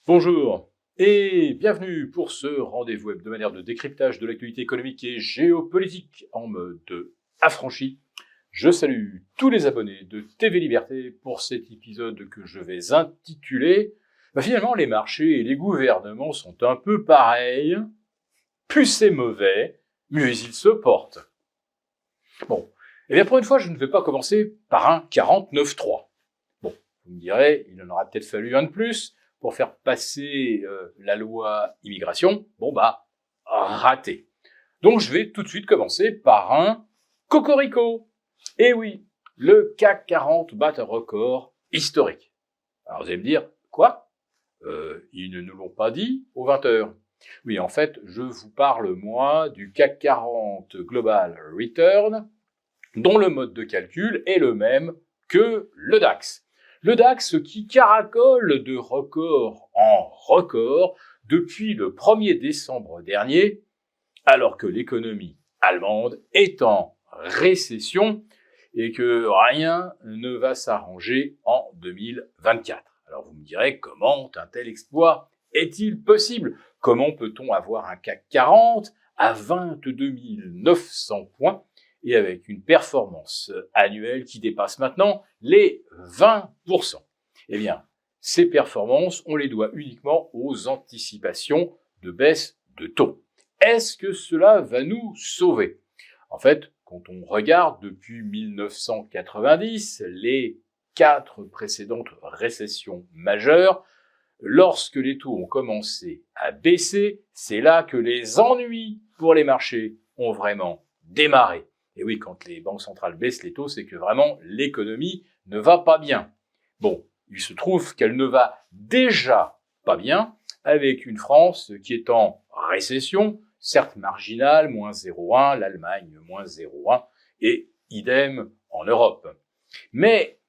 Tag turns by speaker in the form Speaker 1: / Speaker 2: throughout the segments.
Speaker 1: Bonjour et bienvenue pour ce rendez-vous hebdomadaire de décryptage de l'actualité économique et géopolitique en mode affranchi. Je salue tous les abonnés de TV Liberté pour cet épisode que je vais intituler finalement les marchés et les gouvernements sont un peu pareils, plus c'est mauvais, mieux ils se portent. Bon, et bien pour une fois je ne vais pas commencer par un 49.3. Bon, vous me direz, il en aura peut-être fallu un de plus pour faire passer la loi immigration. Bon raté. Donc je vais tout de suite commencer par un cocorico. Eh oui, le CAC 40 bat un record historique. Alors vous allez me dire, quoi ils ne nous l'ont pas dit aux 20h. Oui, en fait, je vous parle, moi, du CAC 40 Global Return, dont le mode de calcul est le même que le DAX. Le DAX qui caracole de record en record depuis le 1er décembre dernier, alors que l'économie allemande est en récession et que rien ne va s'arranger en 2024. Alors vous me direz, comment un tel exploit est-il possible? Comment peut-on avoir un CAC 40 à 22 900 points et avec une performance annuelle qui dépasse maintenant les 20%. Eh bien, ces performances, on les doit uniquement aux anticipations de baisse de taux. Est-ce que cela va nous sauver? En fait, quand on regarde depuis 1990, les 4 précédentes récessions majeures, lorsque les taux ont commencé à baisser, c'est là que les ennuis pour les marchés ont vraiment démarré. Et oui, quand les banques centrales baissent les taux, c'est que vraiment l'économie ne va pas bien. Bon, il se trouve qu'elle ne va déjà pas bien, avec une France qui est en récession, certes marginale, moins 0,1, l'Allemagne, moins 0,1, et idem en Europe. Mais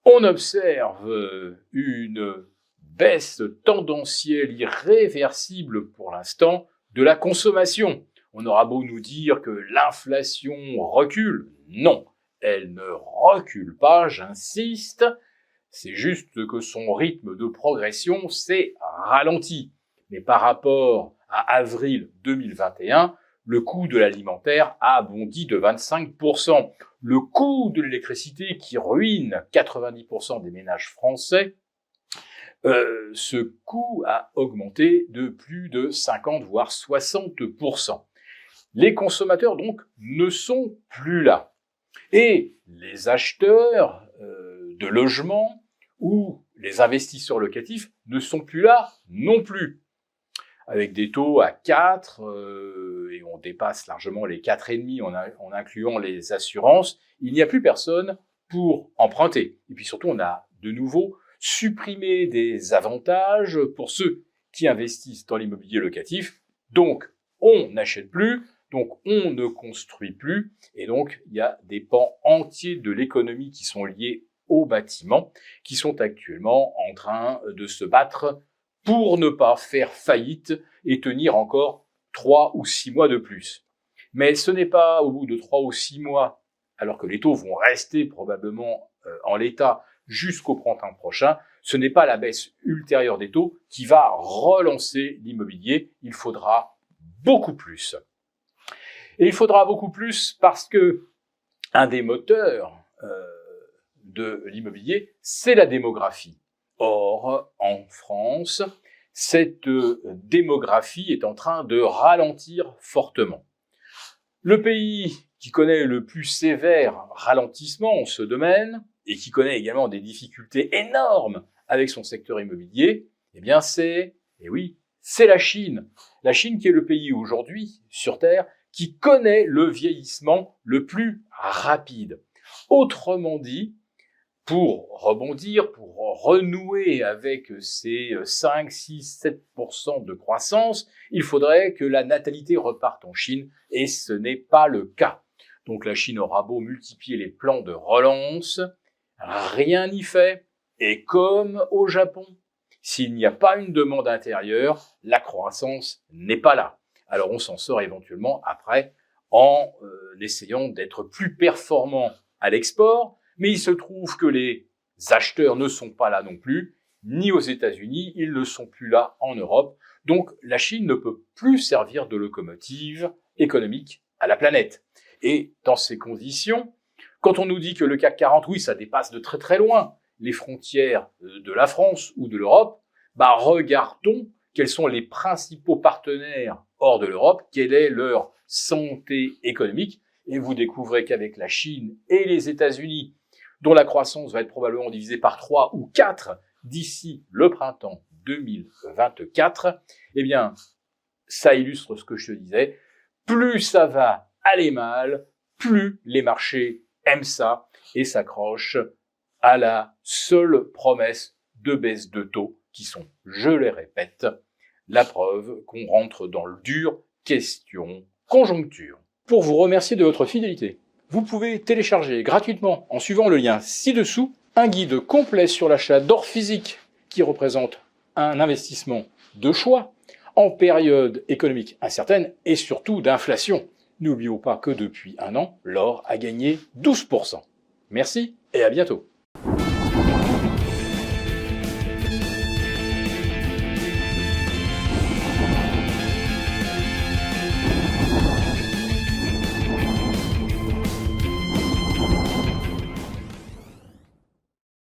Speaker 1: on observe une baisse tendancielle irréversible pour l'instant de la consommation. On aura beau nous dire que l'inflation recule, non, elle ne recule pas, j'insiste, c'est juste que son rythme de progression s'est ralenti. Mais par rapport à avril 2021, le coût de l'alimentaire a bondi de 25%. Le coût de l'électricité qui ruine 90% des ménages français, ce coût a augmenté de plus de 50 voire 60%. Les consommateurs, donc, ne sont plus là. Et les acheteurs de logements ou les investisseurs locatifs ne sont plus là non plus. Avec des taux à 4, et on dépasse largement les 4,5 en incluant les assurances, il n'y a plus personne pour emprunter. Et puis surtout, on a de nouveau supprimé des avantages pour ceux qui investissent dans l'immobilier locatif. Donc, on n'achète plus. Donc, on ne construit plus, et donc, il y a des pans entiers de l'économie qui sont liés au bâtiment, qui sont actuellement en train de se battre pour ne pas faire faillite et tenir encore 3 ou 6 mois de plus. Mais ce n'est pas au bout de 3 ou 6 mois, alors que les taux vont rester probablement en l'état jusqu'au printemps prochain, ce n'est pas la baisse ultérieure des taux qui va relancer l'immobilier, il faudra beaucoup plus. Et il faudra beaucoup plus parce que un des moteurs de l'immobilier, c'est la démographie. Or, en France, cette démographie est en train de ralentir fortement. Le pays qui connaît le plus sévère ralentissement en ce domaine, et qui connaît également des difficultés énormes avec son secteur immobilier, eh bien c'est la Chine. La Chine qui est le pays aujourd'hui, sur Terre, qui connaît le vieillissement le plus rapide. Autrement dit, pour rebondir, pour renouer avec ces 5, 6, 7% de croissance, il faudrait que la natalité reparte en Chine, et ce n'est pas le cas. Donc la Chine aura beau multiplier les plans de relance, rien n'y fait. Et comme au Japon, s'il n'y a pas une demande intérieure, la croissance n'est pas là. Alors on s'en sort éventuellement après en essayant d'être plus performant à l'export, mais il se trouve que les acheteurs ne sont pas là non plus. ni aux États-Unis, ils ne sont plus là en Europe. Donc la Chine ne peut plus servir de locomotive économique à la planète. Et dans ces conditions, quand on nous dit que le CAC 40, oui, ça dépasse de très très loin les frontières de la France ou de l'Europe, regardons quels sont les principaux partenaires hors de l'Europe, quelle est leur santé économique, et vous découvrez qu'avec la Chine et les États-Unis, dont la croissance va être probablement divisée par 3 ou 4 d'ici le printemps 2024, eh bien, ça illustre ce que je te disais, plus ça va aller mal, plus les marchés aiment ça et s'accrochent à la seule promesse de baisse de taux qui sont, je les répète, la preuve qu'on rentre dans le dur question conjoncture. Pour vous remercier de votre fidélité, vous pouvez télécharger gratuitement, en suivant le lien ci-dessous, un guide complet sur l'achat d'or physique qui représente un investissement de choix en période économique incertaine et surtout d'inflation. N'oublions pas que depuis un an, l'or a gagné 12%. Merci et à bientôt.